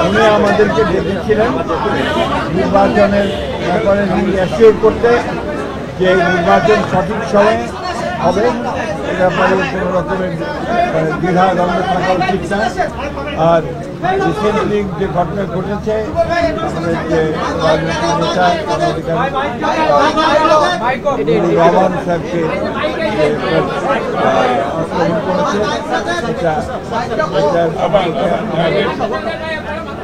উনি আমাদেরকে ডেকেছিলেন নির্বাচনের ব্যাপারে অ্যাসিওর করতে যে নির্বাচন সঠিক সময়ে হবে, এ ব্যাপারে কোনো রকমের দ্বিধা দ্বন্দ্ব থাকা উচিত না। আর রিসেন্টলি যে ঘটনা ঘটেছে, আমাদের যে রাজনৈতিক নেতা রহমান সাহেবকে আক্রমণ করেছে,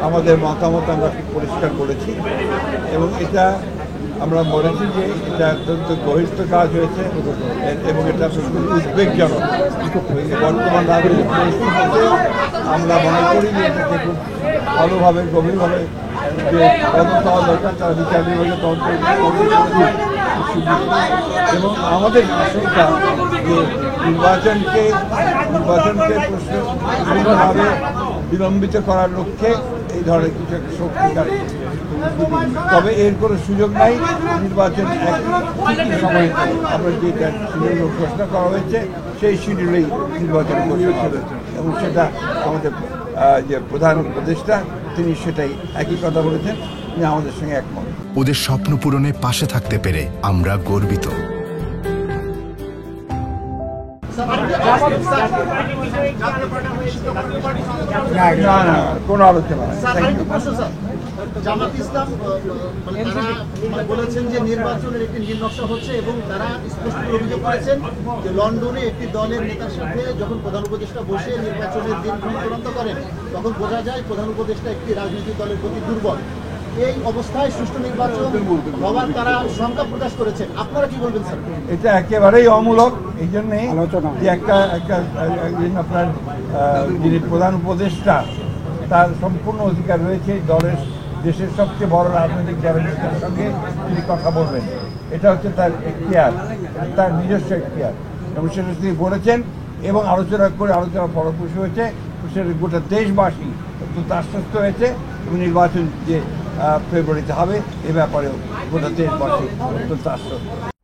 আমাদের মতামত আমরা খুব পরিষ্কার করেছি এবং এটা আমরা বলেছি যে এটা অত্যন্ত গভীর কাজ হয়েছে এবং এটা উদ্বেগজনক। বর্তমান রাজনৈতিক পরিস্থিতিতে আমরা মনে করি যে এটাকে খুব ভালোভাবে গভীরভাবে যে তদন্ত হওয়া দরকার, তারা বিচার বিভাগে তদন্ত এবং আমাদের আশঙ্কা যে নির্বাচনকে প্রশ্নভাবে বিলম্বিত করার লক্ষ্যে এই ধরনের কিছু একটা শক্তিকার, তবে এর কোনো সুযোগ নাই। নির্বাচন একই সময়ে আমরা যেটা শিডিউল ঘোষণা করা হয়েছে সেই শিডিউলেই নির্বাচন ঘোষণা করেছে এবং সেটা আমাদের যে প্রধান উপদেষ্টা তিনি সেটাই একই কথা বলেছেন, তিনি আমাদের সঙ্গে একমত। ওদের স্বপ্ন পূরণে পাশে থাকতে পেরে আমরা গর্বিত। কোনো আলোচনা জামাত ইসলাম বলেছেন যে নির্বাচনের একটি নীলনকশা হচ্ছে এবং তারা স্পষ্ট অভিযোগ করেছেন যে লন্ডনে একটি দলের নেতার সাথে যখন প্রধান উপদেষ্টা বসে নির্বাচনের দিনক্ষণ চূড়ান্ত করেন তখন বোঝা যায় প্রধান উপদেষ্টা একটি রাজনৈতিক দলের প্রতি দুর্বল। এই অবস্থায় সুষ্ঠু নির্বাচন হওয়ার তারা শঙ্কা প্রকাশ করেছেন, আপনারা কি বলবেন স্যার? এটা একেবারেই অমূলক। এই জন্যে যে একটা আপনার যিনি প্রধান উপদেষ্টা তার সম্পূর্ণ অধিকার রয়েছে দলের দেশের সবচেয়ে বড় রাজনৈতিক দলের সঙ্গে তিনি কথা বলবেন, এটা হচ্ছে তার এখতিয়ার, তার নিজস্ব এখতিয়ার এবং সেটা তিনি বলেছেন এবং আলোচনা ফলপ্রসূ হয়েছে। সেটা গোটা দেশবাসী অত্যন্ত আশ্বস্ত হয়েছে এবং নির্বাচন যে ফেব্রুয়ারিতে হবে এ ব্যাপারেও গোটা দেশবাসী অত্যন্ত আশ্বস্ত।